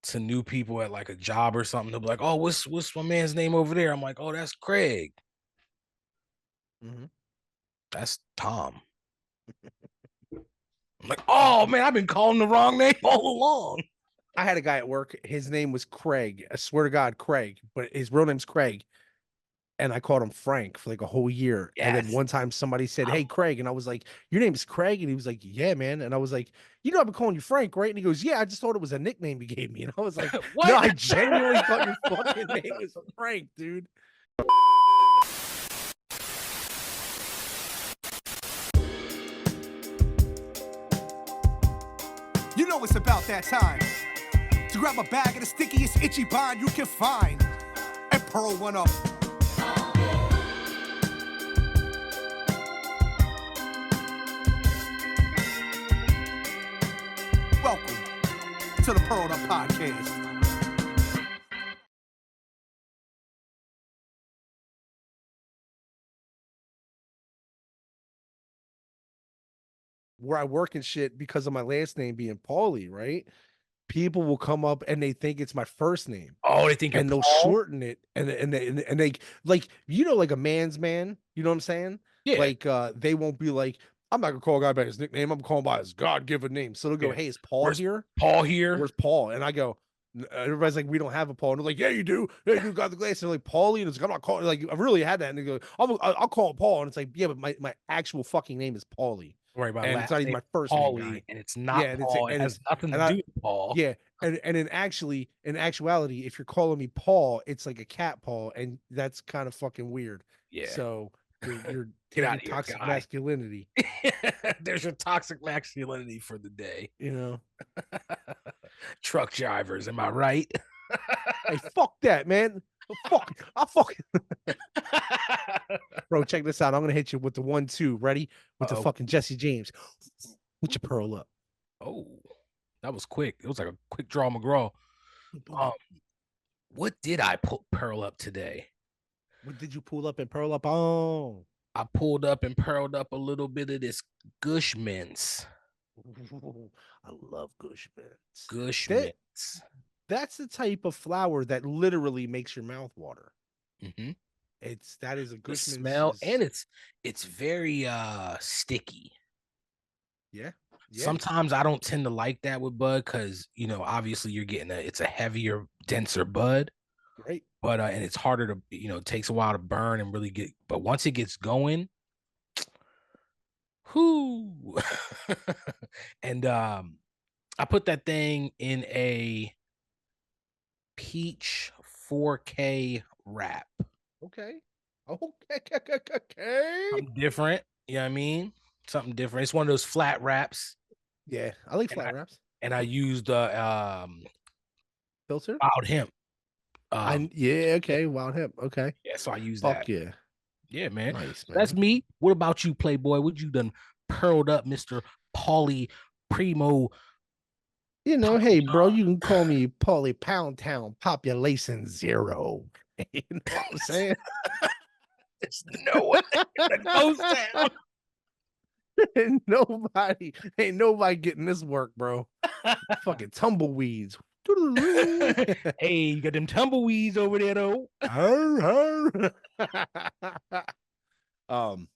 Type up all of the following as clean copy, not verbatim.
to new people at like a job or something. They'll be like, "Oh, what's my man's name over there?" I'm like, "Oh, that's Craig. That's Tom." I'm like, "Oh man, I've been calling the wrong name all along." I had a guy at work. His name was Craig. I swear to God, Craig, but his real name's Craig. And I called him Frank for like a whole year. And then Yes. one time somebody said, "Hey, Craig." And I was like, "Your name is Craig?" And he was like, "Yeah, man." And I was like, "I've been calling you Frank, right?" And he goes, "Yeah, I just thought it was a nickname you gave me." And I was like, "No, What? I genuinely thought your fucking name was Frank, dude." You know it's about that time to grab a bag of the stickiest itchy bind you can find and pearl one up. Welcome to the Pearl Up Podcast. Where I work and shit, because of my last name being Paulie, right? People will come up and they think it's my first name. Oh, they think you're And they'll Paul? shorten it and they like, like a man's man, you know what I'm saying? Yeah. Like they won't be like, "I'm not gonna call a guy by his nickname, I'm calling by his God-given name." So they'll go, Yeah. "Hey, is Paul Where's here? Paul here? Where's Paul?" And I go, everybody's like, "We don't have a Paul." And they're like, "Yeah, you do. Yeah, you do got the glass." And they're like, "Paulie," and it's like, "I'm not calling," like I've really had that. And they go, I'll call it Paul. And it's like, "Yeah, but my actual fucking name is Paulie. Worry about And it's last not even name my first name, Paulie, guy." and it's not Yeah, and Paul. It has it's nothing to and I do with Paul. yeah, and in actuality, if you're calling me Paul, it's like a cat paw, and that's kind of fucking weird. Yeah. So you're Get out taking of here, toxic guy. masculinity, There's your toxic masculinity for the day. you know. Truck drivers, am I right? Hey, fuck that, man. I fuck bro. Check this out. I'm gonna hit you with the 1-2. Ready? With the Uh-oh. fucking Jesse James. Whatcha Pearl Up? Oh, that was quick. It was like a quick draw McGraw. Um, what did I put Pearl up today? What did you pull up and Pearl Up on? I pulled up and pearled up a little bit of this Gush Mints. Ooh, I love Gush Mints. Gush That Mints. that's the type of flower that literally makes your mouth water. Mm-hmm. That is a The Gush Mints smell, is and it's very sticky. yeah. Sometimes I don't tend to like that with bud because obviously you're getting it's a heavier, denser bud, Right. but and it's harder to it takes a while to burn and really get. But once it gets going, whoo, and I put that thing in a peach 4K wrap. Okay. Okay. Something different, you know what I mean? Something different. It's one of those flat wraps, Yeah, I like and flat wraps. I used Filter? wild hemp. Yeah, okay. Wild hemp. Okay. Yeah, so I use that. Fuck yeah. Yeah, man. Nice, So that's man. me. What about you, Playboy? What you done pearled up, Mr. Paulie Primo? Hey, bro, you can call me Paulie Pound Town Population Zero. You know what I'm saying? There's no way that goes down. Ain't nobody getting this work, bro. Fucking tumbleweeds. Hey, you got them tumbleweeds over there, though. um,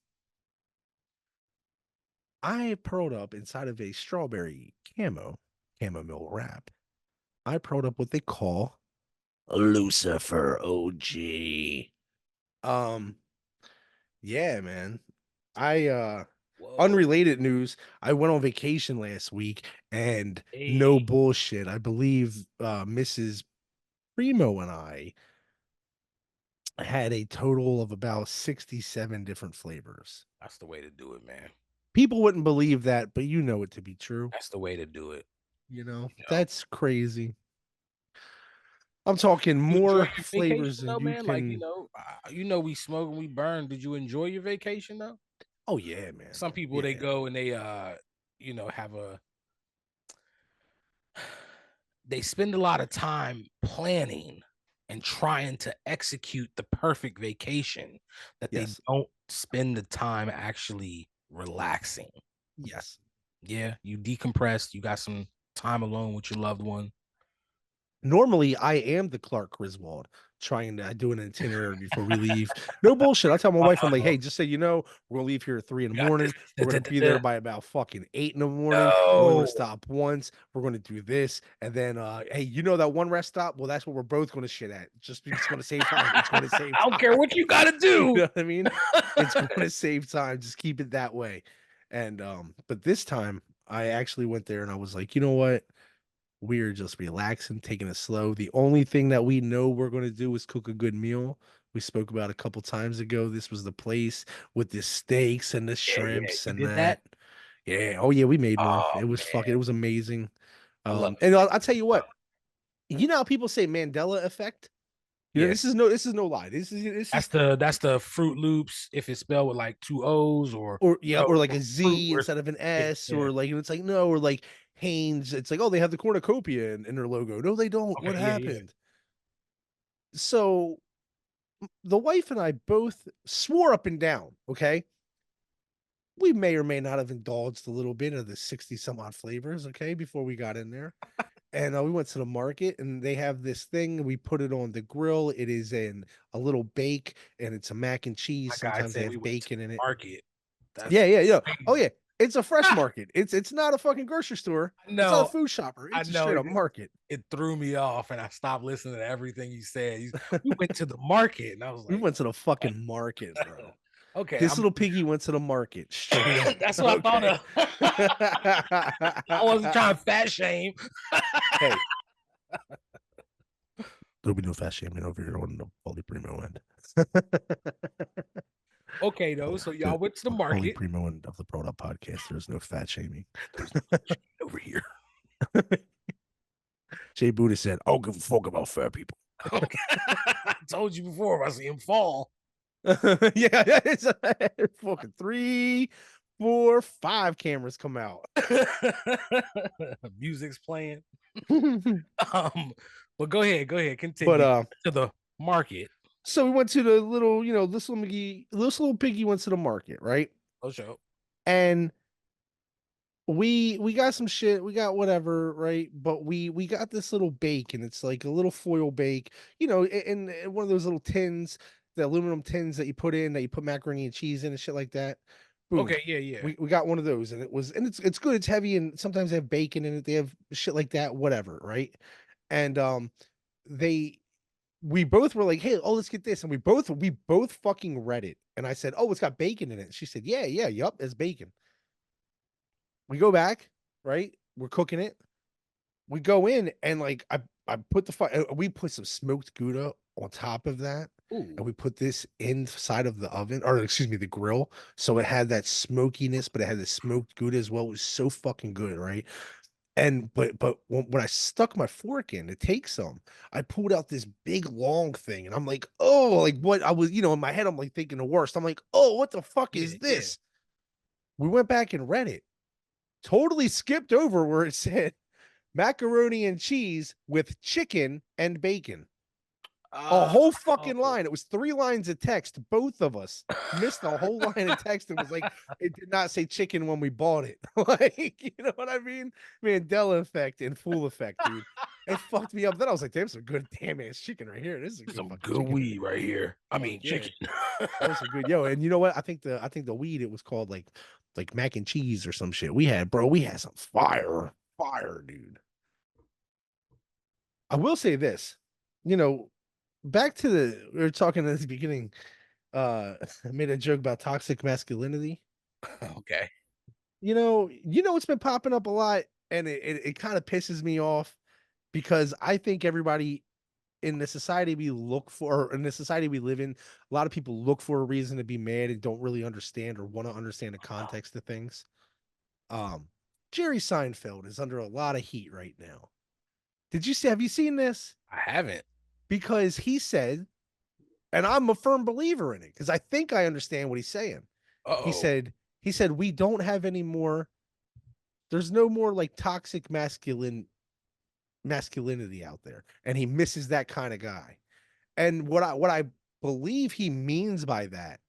I pearled up inside of a strawberry chamomile wrap. I pearled up what they call Lucifer OG. Yeah, man. I Whoa. unrelated news, I went on vacation last week and no Hey, bullshit. I believe Mrs. Primo and I had a total of about 67 different flavors. that's the way to do it, man. People wouldn't believe that, but you know it to be true. That's the way to do it. That's crazy. I'm talking You enjoy more your flavors vacation than though, you man? Like, can. we smoke and we burn. Did you enjoy your vacation though? Oh yeah, man. Some people they Yeah. go and they have they spend a lot of time planning and trying to execute the perfect vacation that they Yes. don't spend the time actually relaxing. Yes. Yeah, you decompressed, you got some time alone with your loved one. Normally, I am the Clark Griswold trying to do an itinerary before we leave. No bullshit. I tell my wife, I'm like, hey, just so you know, we're gonna leave here at 3 in the Got morning. this. We're gonna be there by about fucking 8 in the morning. We're only No. gonna stop once. We're gonna do this, and then hey, you know that one rest stop? Well, that's what we're both gonna shit at. Just because it's gonna save time. It's gonna save time. I don't care what you gotta You do. know what I mean? It's gonna save time. Just keep it that way. And but this time I actually went there and I was like, you know what? We're just relaxing, taking it slow. The only thing that we know we're going to do is cook a good meal. We spoke about a couple times ago. This was the place with the steaks and the shrimps You and did that? Yeah. Oh yeah, we made one. Oh, It was fucking. It was amazing. I love And I'll tell you what. You know how people say Mandela effect? You know, Yes. this is no lie. This is That's the Fruit Loops if it's spelled with like 2 O's or or like a fruit Z or instead of an S, yeah. or like it's like no, or like Haynes. It's like, oh, they have the cornucopia in their logo. No, they don't. What Okay, yeah. happened? So the wife and I both swore up and down, okay? We may or may not have indulged a little bit of the 60 some odd flavors, okay, before we got in there. And we went to the market and they have this thing. We put it on the grill. It is in a little bake and it's a mac and cheese. Like I Sometimes they said, we have went to bacon in it. market. That's Yeah. Oh, crazy. yeah. It's a fresh market. It's not a fucking grocery store. It's not a No, food shopper. I It's a know straight up market. it threw me off and I stopped listening to everything you said. We went to the market and I was We like, went to the fucking market, bro. okay, This little piggy went to the market straight up. that's what I thought of. I wasn't trying to to fat shame. Hey, there'll be no fat shaming over here on the Holy Primo end. Okay, though. So y'all went to the Holy market. Primo end of the Pearl Up podcast. There's no fat shaming. There's no fat shaming over here. Jay Buddha said, "I don't give a fuck about fat people." I told you before, I see him fall. Yeah, it's fucking 3, 4, 5 cameras come out. Music's playing. But go ahead, continue. But to the market. so we went to the little, this little piggy went to the market, right? Oh, show. And we got some shit, we got whatever, right? But we got this little bake, and it's like a little foil bake, in one of those little tins, the aluminum tins that you put macaroni and cheese in and shit like that. Boom. Okay, yeah. We got one of those, and it's good, it's heavy, and sometimes they have bacon in it, they have shit like that, whatever, right? And we both were like, hey, let's get this, and we both fucking read it, and I said, oh, it's got bacon in it. She said, yeah, yup, it's bacon. We go back, right? We're cooking it. We go in and like I put we put some smoked Gouda on top of that. Ooh. And we put this inside of the oven, or excuse me, the grill. So it had that smokiness, but it had the smoked Gouda as well. It was so fucking good, right? And but when I stuck my fork in to take some, I pulled out this big long thing, and I'm like, oh, like what I was, in my head, I'm like thinking the worst. I'm like, oh, what the fuck is this? We went back and read it. Totally skipped over where it said macaroni and cheese with chicken and bacon. A whole fucking line. It was 3 lines of text. Both of us missed a whole line of text and was like, it did not say chicken when we bought it. Like, you know what I mean? Mandela effect in full effect, dude. It fucked me up. Then I was like, damn, some good damn ass chicken right here. This is some good weed right here. I mean, chicken. That was a good and you know what? I think the weed, it was called like mac and cheese or some shit. We had some fire, dude. I will say this, back to we were talking at the beginning. I made a joke about toxic masculinity. Okay. It's been popping up a lot, and it kind of pisses me off, because I think everybody in the society we live in, a lot of people look for a reason to be mad and don't really understand or want to understand the context of things. Jerry Seinfeld is under a lot of heat right now. Have you seen this? I haven't. Because he said, and I'm a firm believer in it, because I think I understand what he's saying. He said, we don't have any more, there's no more like toxic masculinity out there, and he misses that kind of guy. And what I believe he means by that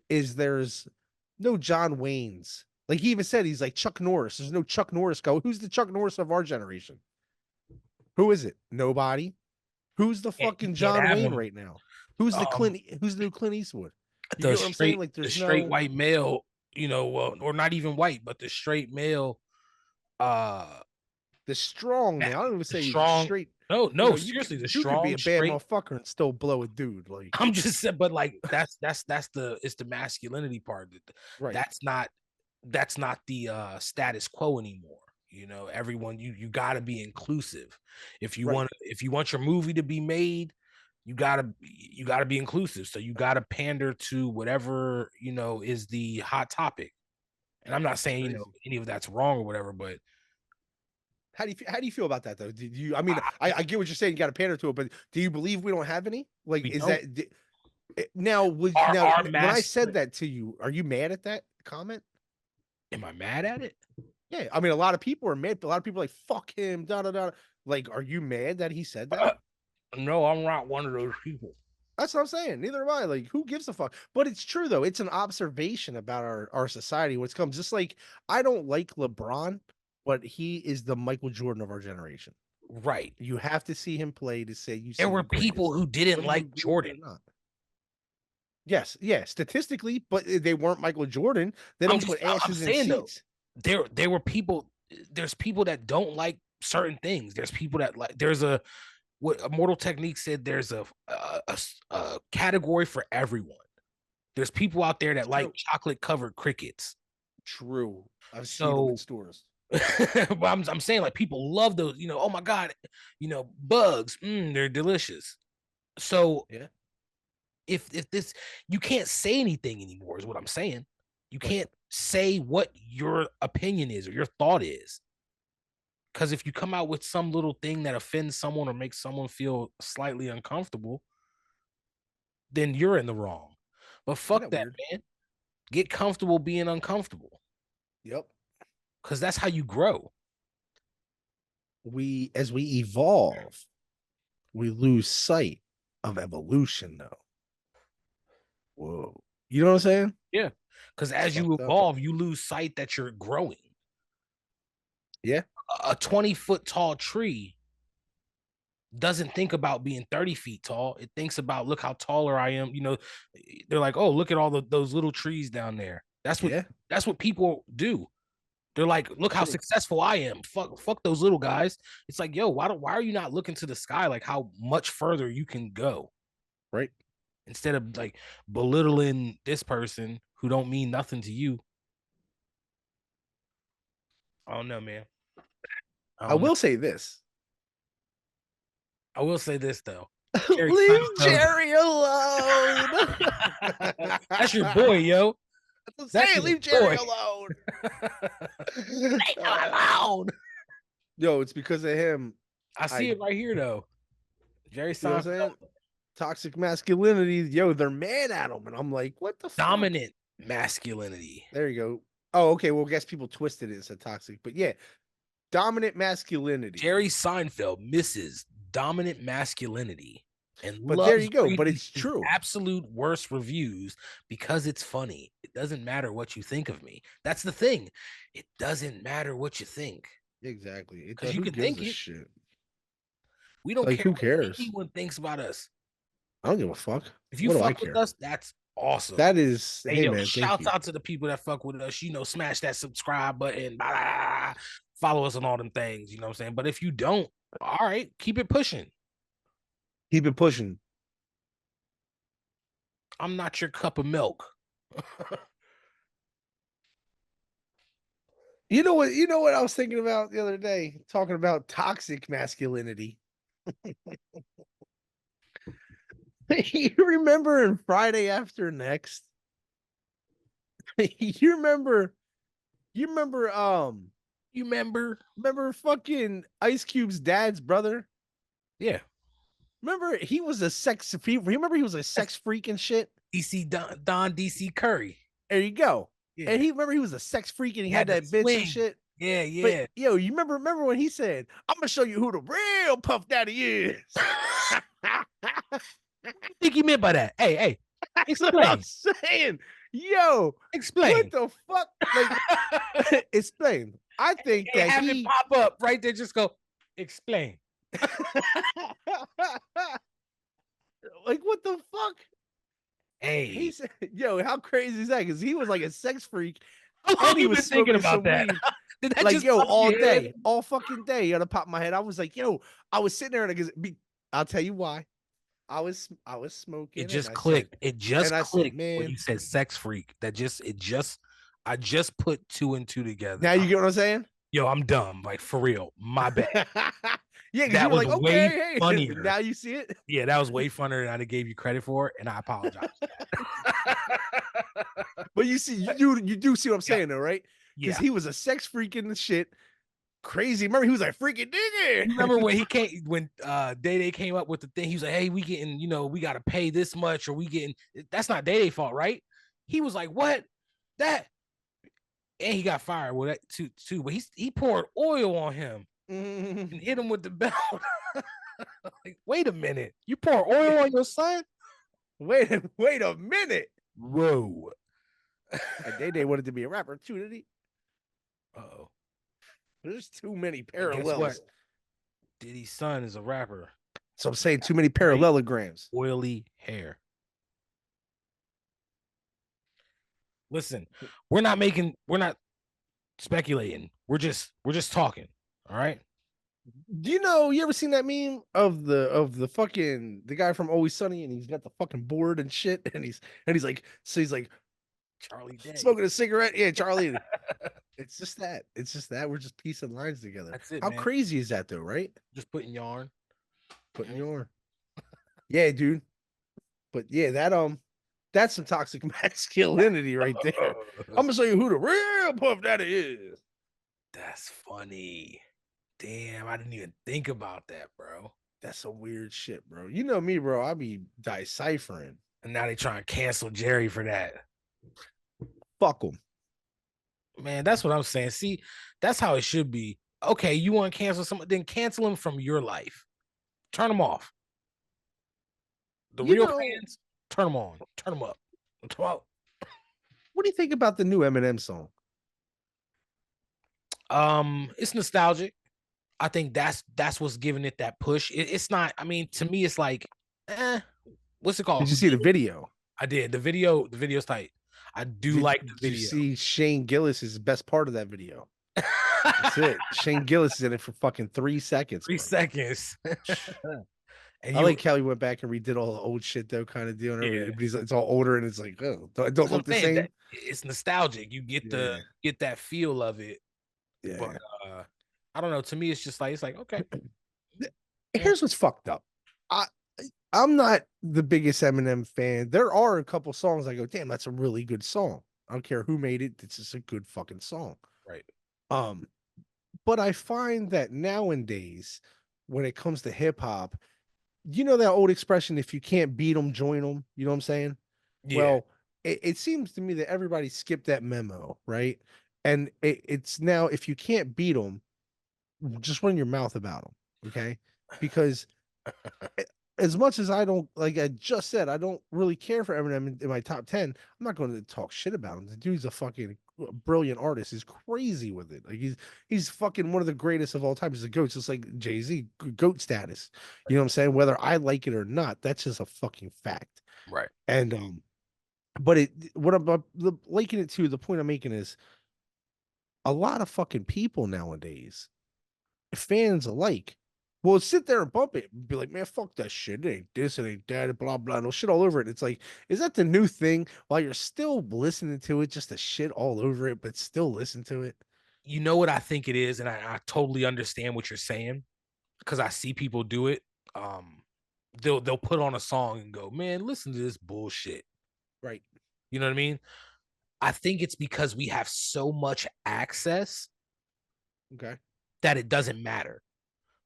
is there's no John Waynes. Like he even said, he's like Chuck Norris. There's no Chuck Norris who's the Chuck Norris of our generation? Who is it? Nobody. Who's the You fucking can't John have Wayne him. right now? Who's the Who's the new Clint Eastwood? You The get what I'm saying? straight, Like, the there's straight no white male, or not even white, but the straight male, the strong man. I don't even the say strong. straight. No, You know, seriously, the you could be strong, a bad straight. motherfucker and still blow a dude. Like, I'm just saying, but like it's the masculinity part. right. That's not the status quo anymore. Everyone, you gotta be inclusive. If you Right. want your movie to be made, you gotta be inclusive. So you gotta pander to whatever is the hot topic. And I'm not saying Crazy. any of that's wrong or whatever, but How do you feel about that though? Did you? I mean, I get what you're saying. You got to pander to it, but do you believe we don't have any? Like, we is don't. now? Our When I said masculine. that to you, are you mad at that comment? Am I mad at it? Yeah, I mean, a lot of people are mad. A lot of people are like, "Fuck him." Da da da. Like, are you mad that he said that? No, I'm not one of those people. That's what I'm saying. Neither am I. Like, who gives a fuck? But it's true though. It's an observation about our society. What's comes just like I don't like LeBron, but he is the Michael Jordan of our generation. Right. You have to see him play to say you see There were the greatest, people who didn't whether you like agree with it Jordan. or not. Yes, yeah, statistically, but they weren't Michael Jordan. They I'm don't put I'm asses in saying though, seats. there were people. There's people that don't like certain things. There's people that like. There's what Immortal Technique said. There's a category for everyone. There's people out there that like chocolate covered crickets. True, I've seen them in stores. But I'm saying like people love those. Oh my god, bugs. They're delicious. So yeah. If this, you can't say anything anymore is what I'm saying. You can't say what your opinion is or your thought is, because if you come out with some little thing that offends someone or makes someone feel slightly uncomfortable, then you're in the wrong. But fuck that, man. Get comfortable being uncomfortable. Yep. Because that's how you grow. As we evolve, we lose sight of evolution though. Whoa. You know what I'm saying? Yeah. Because as you evolve, you lose sight that you're growing. Yeah. A 20-foot tall tree doesn't think about being 30 feet tall. It thinks about, look how taller I am. They're like, oh, look at all those little trees down there. That's what people do. They're like, look how successful I am. Fuck those little guys. It's like, yo, why are you not looking to the sky, like how much further you can go? Right. Instead of like belittling this person who don't mean nothing to you. I don't know, man. I will say this. I will say this though. Leave Jerry alone. That's your boy, yo. That's leave Jerry alone. Leave him alone. Yo, it's because of him. I see it right here though. Jerry Seinfeld. Toxic masculinity. Yo, they're mad at him, and I'm like, what the dominant masculinity. There you go. Oh, okay. Well, I guess people twisted it and said toxic, but yeah, dominant masculinity. Jerry Seinfeld misses dominant masculinity, but there you go. But it's true. Absolute worst reviews because it's funny. It doesn't matter what you think of me. That's the thing. It doesn't matter what you think. Exactly. Because you can think it. Shit. We don't care. Who cares? What anyone thinks about us. I don't give a fuck. If you fuck with us, that's awesome. That is, hey man, shouts out to the people that fuck with us. Smash that subscribe button. Blah, blah, blah, follow us on all them things. You know what I'm saying? But if you don't, all right, keep it pushing. Keep it pushing. I'm not your cup of milk. You know what I was thinking about the other day, talking about toxic masculinity. You remember in Friday After Next? You remember fucking Ice Cube's dad's brother? Yeah. Remember he was a sex freak and shit? DC Don DC Curry. There you go. Yeah. And he was a sex freak and he had that bitch and shit. Yeah, yeah. But, yo, you remember when he said, I'm gonna show you who the real Puff Daddy is. What do you think he meant by that? Hey, explain. What I'm saying. Yo, explain. What the fuck? Like, explain. I think that have it pop up right there. Just go explain. Like, what the fuck? Hey, He said, yo, how crazy is that? Because he was like a sex freak how long and he you was been thinking smoking about some that? weed. Did that Like, just yo, pop in all your head? day, all fucking day. On the pop of my head, I was like, yo, I was sitting there and I'll tell you why. I was It smoking and just I said, clicked. It just clicked when man, you said sex freak. I just put two and two together. now you get what I'm saying? Yo, I'm dumb. Like for real. My bad. Yeah, because you That were was like, way okay, hey, funnier. now you see it. Yeah, that was way funnier than I gave you credit for, and I apologize for that. But you see, you do see what I'm Yeah. saying though, right? Because Yeah. he was a sex freak in the shit. Crazy. Remember, he was like freaking digger. You remember when Day Day came up with the thing? He was like, "Hey, we getting, we got to pay this much, or we getting." That's not Day Day fault, right? He was like, "What? That?" And he got fired with that too. But he poured oil on him and hit him with the belt. Like, wait a minute, you pour oil on your son? Wait a minute. Whoa. And Day wanted to be a rapper too, did he? Oh, There's too many and guess what? parallels. Diddy's son is a rapper. So I'm saying too many parallelograms. Oily hair. Listen, we're not speculating. We're just talking. All right. Do you ever seen that meme of the fucking the guy from Always Sunny and he's got the fucking board and shit and he's like Charlie Day smoking a cigarette? Yeah, Charlie. It's just that. We're just piecing lines together. That's it, How man. crazy is that though, right? Just putting yarn. Putting yarn. Yeah, dude. But yeah, that's some toxic masculinity right there. I'm gonna show you who the real Puff Daddy is. That's funny. Damn, I didn't even think about that, bro. That's some weird shit, bro. You know me, bro. I be deciphering. And now they trying to cancel Jerry for that. Fuck them. Man, that's what I'm saying. See, that's how it should be. Okay, you want to cancel someone, then cancel them from your life. Turn them off. The real fans, turn them on. Turn them up. What do you think about the new Eminem song? It's nostalgic. I think that's what's giving it that push. It's not. I mean, to me, it's like, what's it called? Did you see the video? I did. The video's tight. I do like the video. Did you see Shane Gillis is the best part of that video? That's it. Shane Gillis is in it for fucking 3 seconds. 3 seconds. And I like how he went back and redid all the old shit though, kind of deal. And everything. But it's all older and it's like, oh, don't look the same. It's nostalgic. You get get that feel of it. Yeah. But I don't know. To me, it's just like okay. Here's what's fucked up. I'm not the biggest Eminem fan. There are a couple songs I go, damn, that's a really good song. I don't care who made it. It's just a good fucking song. Right. But I find that nowadays, when it comes to hip hop, you know that old expression, if you can't beat them, join them. You know what I'm saying? Yeah. Well, it seems to me that everybody skipped that memo, right? And it's now, if you can't beat them, just run your mouth about them, okay? Because as much as I don't, like I just said, I don't really care for Eminem in my top 10. I'm not going to talk shit about him. The dude's a fucking brilliant artist. He's crazy with it. Like he's fucking one of the greatest of all time. He's a GOAT, just like Jay-Z, GOAT status. You know what I'm saying? Whether I like it or not, that's just a fucking fact. Right. And but what I'm liking it to, the point I'm making is a lot of fucking people nowadays, fans alike, will sit there and bump it and be like, man, fuck that shit. It ain't this, it ain't that, blah, blah, and shit all over it. It's like, is that the new thing? While you're still listening to it, just to shit all over it, but still listen to it. You know what I think it is, and I totally understand what you're saying, because I see people do it. They'll put on a song and go, man, listen to this bullshit. Right. You know what I mean? I think it's because we have so much access, okay, that it doesn't matter.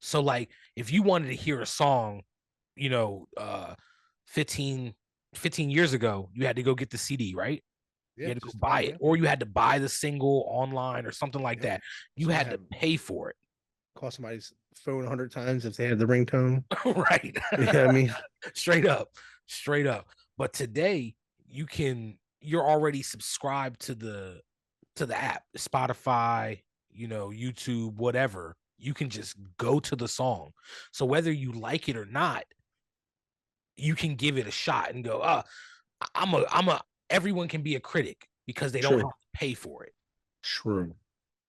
So like if you wanted to hear a song, 15 years ago, you had to go get the CD, right? Yeah, you had to go buy it, or you had to buy the single online or something like that. You had to pay for it. Call somebody's phone 100 times if they had the ringtone. Right. You know what I mean? Straight up. But today you're already subscribed to the app, Spotify, YouTube, whatever. You can just go to the song. So whether you like it or not, you can give it a shot and go, everyone can be a critic because they don't have to pay for it. True.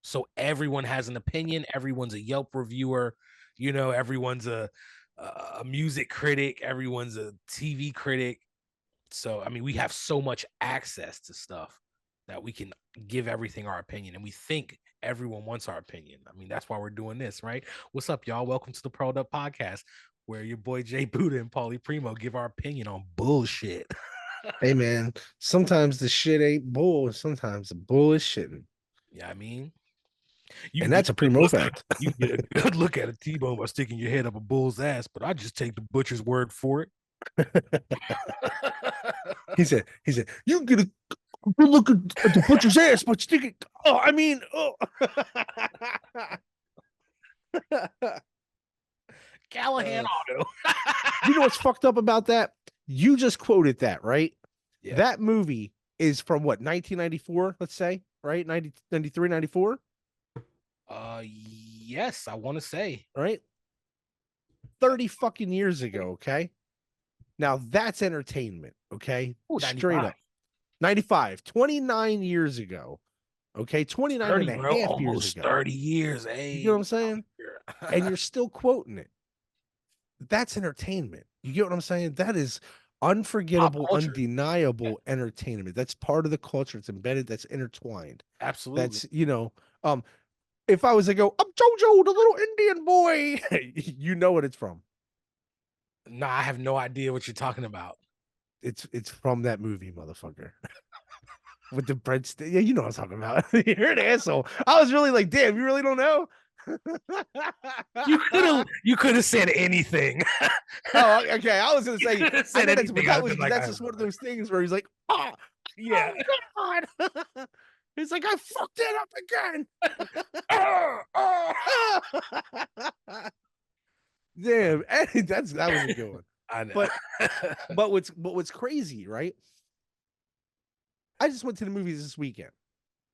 So everyone has an opinion. Everyone's a Yelp reviewer. Everyone's a music critic. Everyone's a TV critic. So, I mean, we have so much access to stuff that we can give everything our opinion, and we think everyone wants our opinion. I mean, that's why we're doing this, right? What's up, y'all? Welcome to the Pearl Up podcast, where your boy Jay Buddha and Paulie Primo give our opinion on bullshit. Hey, man, sometimes the shit ain't bull. Sometimes the bull is shitting. Yeah, I mean, and that's a Primo fact. You get a good look at a T-bone by sticking your head up a bull's ass, but I just take the butcher's word for it. He said, you get a good look at the butcher's ass, but stick it. Oh, I mean, oh. Callahan Auto. You know what's fucked up about that? You just quoted that, right? Yeah. That movie is from what, 1994, let's say, right? 93, 94? Yes, I want to say. Right? 30 fucking years ago, okay? Now that's entertainment, okay? Ooh, straight up. 95, 29 years ago. Okay, 29 30, and a bro, half almost years ago. 30 years, hey. You know what I'm saying? And you're still quoting it. That's entertainment. You get what I'm saying? That is unforgettable, undeniable entertainment. That's part of the culture. It's embedded. That's intertwined. Absolutely. That's, if I was to go, I'm Jojo, the little Indian boy, you know what it's from. No, I have no idea what you're talking about. It's from that movie, motherfucker. With the breadstick. Yeah, you know what I'm talking about. You're an asshole. I was really like, damn, you really don't know? You could have said anything. Oh, okay. I was gonna say that's just one of those things where he's like, oh yeah, oh, God. He's like, I fucked it up again. Damn, that was a good one. I know. But what's crazy, right? I just went to the movies this weekend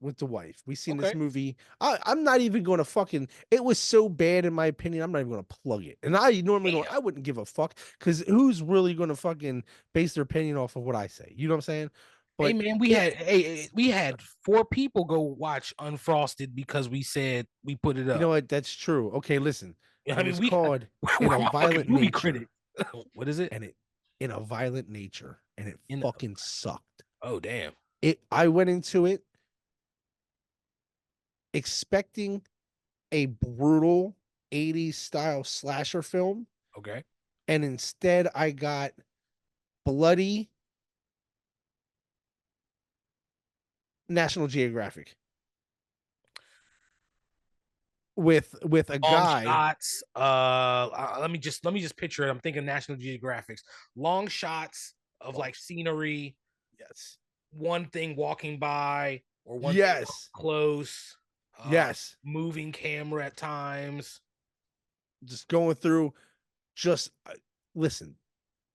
with the wife. We seen this movie. I'm not even going to fucking. It was so bad in my opinion. I'm not even going to plug it. And I normally don't. I wouldn't give a fuck because who's really going to fucking base their opinion off of what I say? You know what I'm saying? But hey man, we had 4 people go watch Unfrosted because we said we put it up. You know what? That's true. Okay, listen. I mean, we called In a Violent Nature. Critic. What is it? And it In a Violent Nature, and it fucking sucked. Oh damn! I went into it expecting a brutal 80s style slasher film. Okay. And instead I got bloody National Geographic. With a long guy shots. Let me just picture it. I'm thinking National Geographics. Long shots of like scenery. Yes. One thing walking by or one thing close. Yes. Moving camera at times. Just going through. Just listen.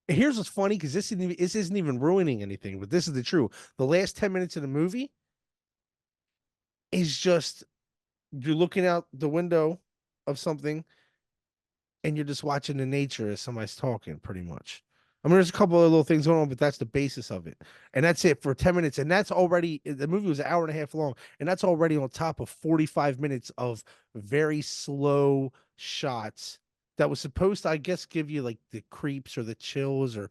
Here's what's funny, because this isn't even ruining anything, but this is the truth. The last 10 minutes of the movie is just you're looking out the window of something and you're just watching the nature as somebody's talking, pretty much. I mean, there's a couple of little things going on, but that's the basis of it. And that's it for 10 minutes. And that's already, the movie was an hour and a half long. And that's already on top of 45 minutes of very slow shots that was supposed to, I guess, give you like the creeps or the chills or,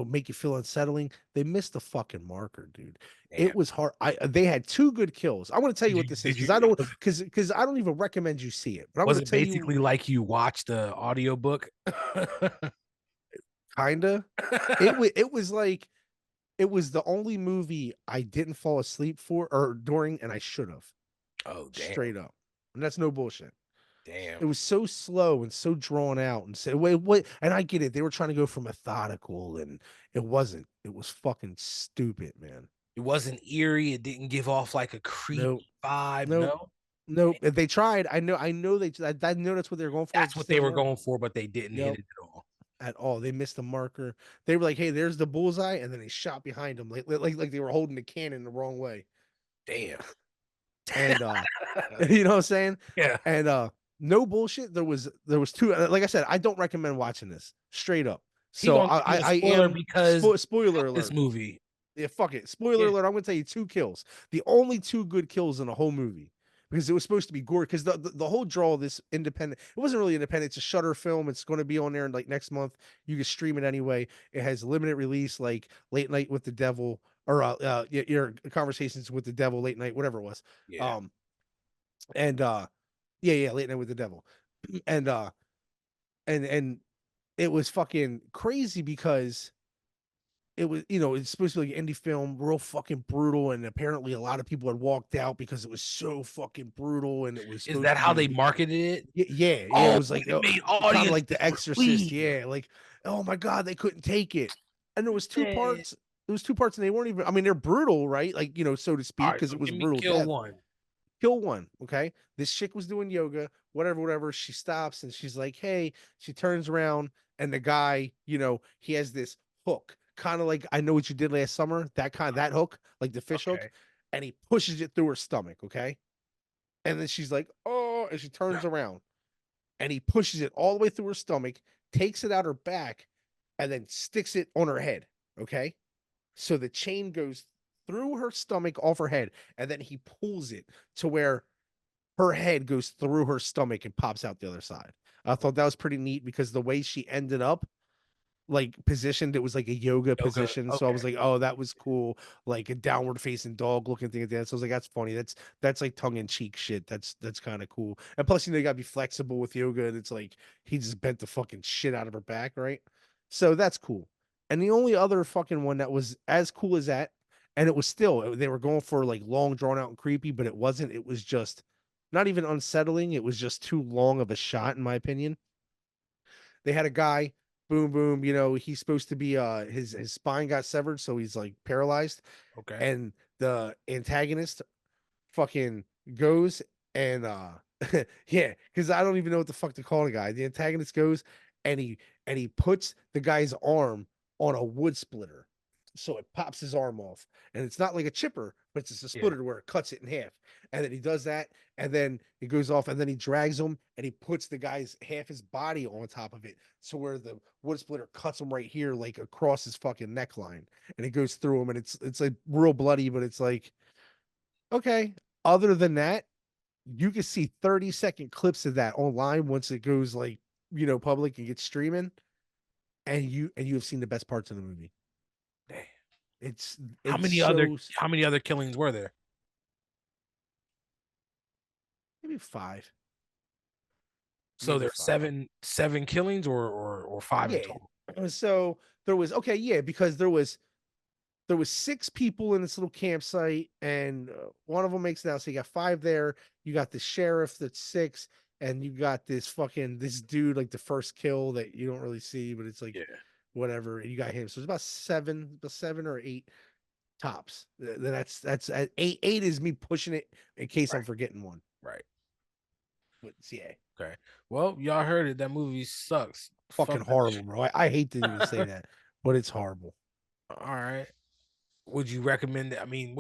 make you feel unsettling. They missed the fucking marker, dude. Damn. It was hard. They had 2 good kills. I want to tell you what this is, because I don't even recommend you see it. But was it basically like you watched the audiobook? Kinda. It was like, it was the only movie I didn't fall asleep for or during, and I should have. Oh, damn. Straight up. And that's no bullshit. Damn. It was so slow and so drawn out and said, wait, what? And I get it. They were trying to go for methodical, and it wasn't. It was fucking stupid, man. It wasn't eerie. It didn't give off like a creepy vibe. No. They tried. I know I that's what they were going for. That's what they were going for, but they didn't hit it at all. They missed the marker. They were like, hey, there's the bullseye, and then they shot behind them like they were holding the cannon the wrong way. Damn. And you know what I'm saying? Yeah. And no bullshit. There was two. Like I said, I don't recommend watching this straight up. He So gonna give you a I spoiler am because spoiler fuck this alert. movie. Yeah, fuck it. Spoiler Yeah. alert. I'm gonna tell you 2 kills. The only 2 good kills in the whole movie. Because it was supposed to be gore. Because the whole draw of this independent, it wasn't really independent. It's a Shutter film. It's going to be on there like next month. You can stream it anyway. It has limited release, like Late Night with the Devil, or your Conversations with the Devil, Late Night, whatever it was. Yeah. And yeah, Late Night with the Devil, and and it was fucking crazy because it was, it's supposed to be like an indie film, real fucking brutal, and apparently a lot of people had walked out because it was so fucking brutal, and it was Is supposed that to how be, they marketed it? yeah, it Oh, was like it made kind of like audiences The Exorcist, flee. yeah, like, oh my god, they couldn't take it, and there was 2 Yeah. parts. There was 2 parts, and they weren't even. I mean, they're brutal, right? Like, so to All speak, right, because so it was give me brutal kill death. one. Kill one. Okay. This chick was doing yoga, whatever. She stops and she's like, hey, she turns around and the guy, he has this hook, kind of like I Know What You Did Last Summer, that hook, like the fish hook, Okay. and he pushes it through her stomach. Okay. And then she's like, oh, and she turns around and he pushes it all the way through her stomach, takes it out her back, and then sticks it on her head. Okay. So the chain goes through her stomach off her head, and then he pulls it to where her head goes through her stomach and pops out the other side. I thought that was pretty neat because the way she ended up like positioned, it was like a yoga Yoga. position. So I Okay. was like, oh, that was cool. Like a downward facing dog looking thing at that. So I was like, that's funny. That's like tongue in cheek shit. That's kind of cool. And plus, you gotta be flexible with yoga. And it's like he just bent the fucking shit out of her back, right? So that's cool. And the only other fucking one that was as cool as that, and it was still, they were going for like long, drawn out, and creepy, but it wasn't. It was just not even unsettling. It was just too long of a shot, in my opinion. They had a guy, boom, boom, he's supposed to be his spine got severed, so he's like paralyzed. Okay. And the antagonist fucking goes and yeah, because I don't even know what the fuck to call the guy. The antagonist goes and he puts the guy's arm on a wood splitter. So it pops his arm off. And it's not like a chipper, but it's just a Yeah. splitter where it cuts it in half. And then he does that, and then it goes off, and then he drags him and he puts the guy's half his body on top of it. So where the wood splitter cuts him right here, like across his fucking neckline. And it goes through him, and it's like real bloody, but it's like, okay. Other than that, you can see 30-second clips of that online once it goes like, public and gets streaming, and you have seen the best parts of the movie. Damn. It's How it's many other so how many other killings were there? maybe 5. So Maybe there's 5. seven killings or five in Yeah. total. So there was, okay, yeah, because there was 6 people in this little campsite, and one of them makes it out. So you got 5 there. You got the sheriff that's 6, and you got this dude, like the first kill that you don't really see, but it's like Yeah. whatever. And you got him. So it's about 7 or 8 tops. That's 8 is me pushing it in case I'm Right. forgetting one. Right. But yeah, Okay. Well, y'all heard it. That movie sucks. fucking Fuck that horrible, shit. bro. I hate to even say that, but it's horrible. All right. Would you recommend it? I mean,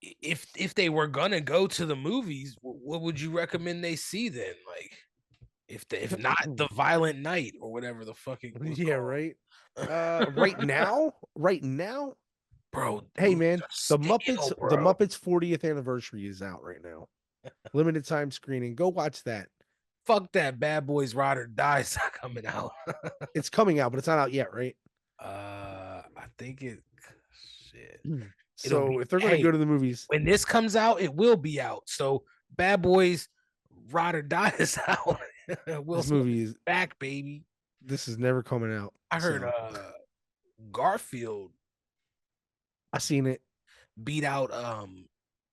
if they were gonna go to the movies, what would you recommend they see then? Like, if not the Violent Night or whatever the fuck it was Yeah, called, right. Right now, bro. hey Movies man, are the stale, Muppets, bro. 40th anniversary is out right now. Limited time screening. Go watch that. Fuck that. Bad Boys Ride or Die's not coming out. It's coming out, but it's not out yet, right? I think it. Shit. It'll So be. if they're going to Hey, go to the movies, when this comes out, it will be out. So Bad Boys Ride or Die is out. Will this Smith movie is is back, baby. this is never coming out. I heard So Garfield I seen it. beat out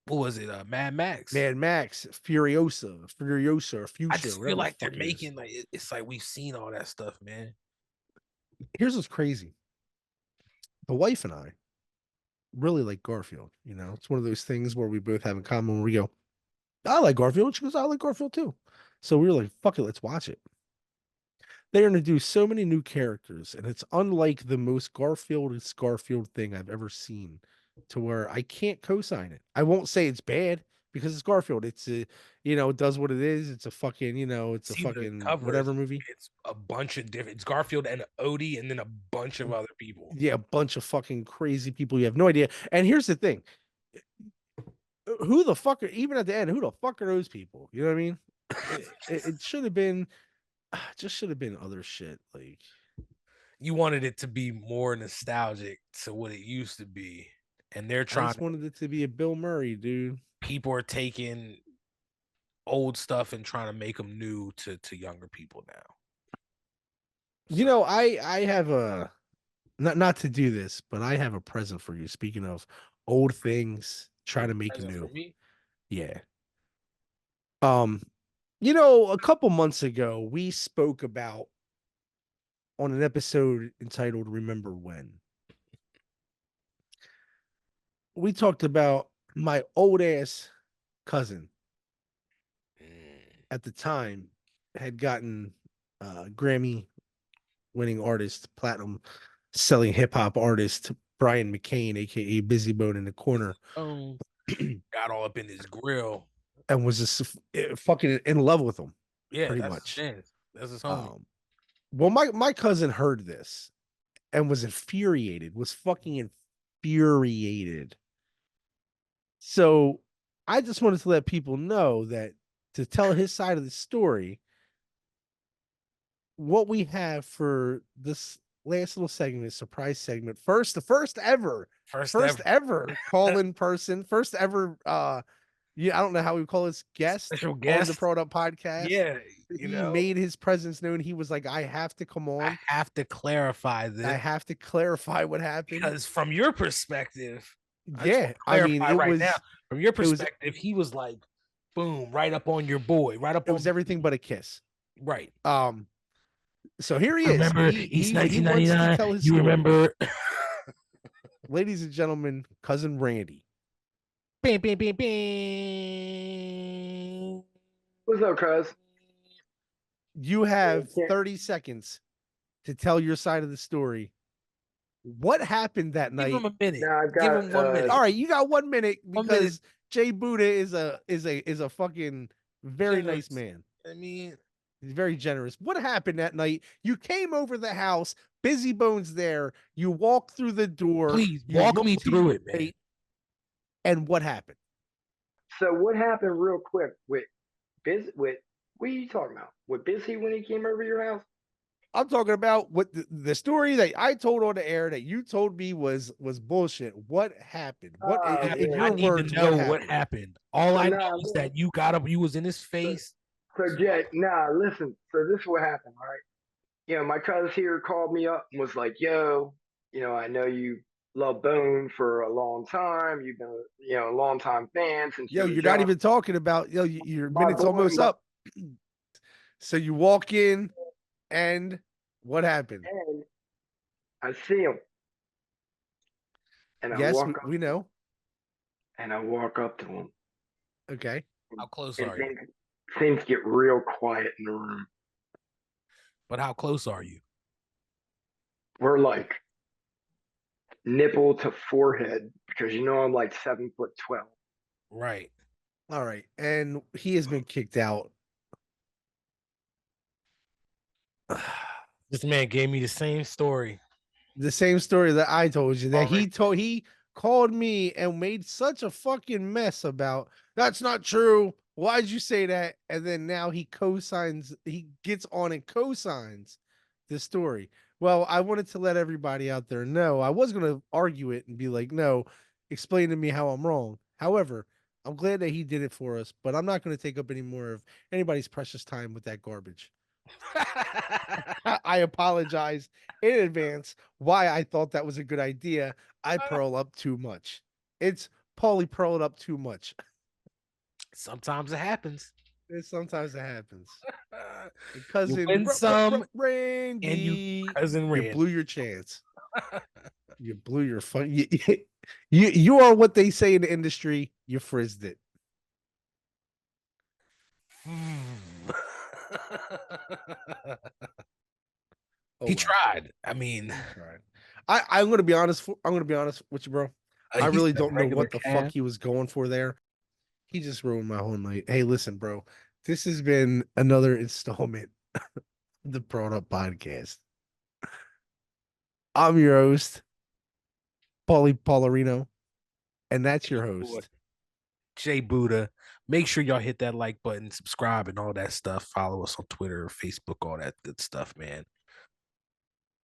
what was it? Mad Max. Mad Max, Furiosa, I Future, just feel whatever the like they're fuck it is. making like it's like we've seen all that stuff, man. Here's what's crazy. The wife and I really like Garfield. It's one of those things where we both have in common where we go, I like Garfield. She goes, I like Garfield too. So we were like, fuck it, let's watch it. They introduced so many new characters, and it's unlike the most Garfield thing I've ever seen, to where I can't co-sign it. I won't say it's bad, because it's Garfield. It's a, it does what it is. It's a fucking, it's a See the fucking cover, whatever movie. it's a bunch of different. It's Garfield and Odie, and then a bunch of other people. Yeah, a bunch of fucking crazy people. You have no idea. And here's the thing: who the fuck are, even at the end? Who the fuck are those people? You know what I mean? It should have been, just should have been other shit. Like, You wanted it to be more nostalgic to what it used to be, and they're I trying. just wanted it to be a Bill Murray, dude. People are taking old stuff and trying to make them new to younger people now. I have a, not to do this, but I have a present for you. Speaking of old things, trying to make new. For me? Yeah. A couple months ago, we spoke about on an episode entitled Remember When. We talked about my old ass cousin at the time had gotten Grammy winning artist, platinum selling hip hop artist Brian McCain, aka Busy Bone in the Corner. Oh, got all up in his grill and was just fucking in love with him. Yeah, pretty that's much. That's his homie. Well, my cousin heard this and was infuriated, was fucking infuriated. So I just wanted to let people know that to tell his side of the story, what we have for this last little segment, surprise segment, the first ever call-in person, first ever I don't know how we call this guest on the Pearl Up podcast. Yeah, he made his presence known. He was like, I have to come on. I have to clarify this. I have to clarify what happened. Because from your perspective, yeah, I mean, it was now. From your perspective, he was like, boom, right up on your boy, right up. It was everything but a kiss, right? So here he is. Remember, he's 1999. Tell his you story. Remember, ladies and gentlemen, cousin Randy. Bing, bing, bing, bing. What's up, cuz? You have 30 seconds to tell your side of the story. What happened that night? Give him a minute. Nah, Give him 1 minute. All right, you got 1 minute because Jay Buddha is a fucking very nice man. I mean, he's very generous. What happened that night? You came over the house, Busy Bones there. You walked through the door. Please walk me through it, man. And what happened? So what happened real quick with what are you talking about? With Busy when he came over your house? I'm talking about what the story that I told on the air that you told me was bullshit. What happened? What in your words? To know what happened. All I know is that you got up. You was in his face. So Jet, listen. So this is what happened, all right? My cousin here called me up and was like, "Yo, I know you love Bone for a long time. You've been, a long time fan since." Yo, you're not even talking about. Yo, your minute's almost up. So you walk in, and what happened? And I see him. And yes, we know. And I walk up to him. Okay. How close are you? Things get real quiet in the room. But how close are you? We're like nipple to forehead because I'm like 7'12". Right. All right. And he has been kicked out. This man gave me the same story. The same story that I told you that he called me and made such a fucking mess about. That's not true. Why'd you say that? And then now he gets on and co-signs the story. Well, I wanted to let everybody out there know. I was going to argue it and be like, no, explain to me how I'm wrong. However, I'm glad that he did it for us, but I'm not going to take up any more of anybody's precious time with that garbage. I apologize in advance why I thought that was a good idea. I pearl up too much. It's Paulie pearled up too much. Sometimes it happens. Sometimes it happens. Cousin you win some, Randy, and you cousin Randy. You blew your chance. You blew your fun. You are what they say in the industry. You frizzed it. He tried. I mean, I'm going to be honest. I'm going to be honest with you, bro. I really don't know what the fuck he was going for there. He just ruined my whole night. Hey, listen, bro. This has been another installment of the Pearl Up podcast. I'm your host, Paulie Paularino, and that's your host. Jay Buddha. Make sure y'all hit that like button, subscribe, and all that stuff. Follow us on Twitter, Facebook, all that good stuff, man.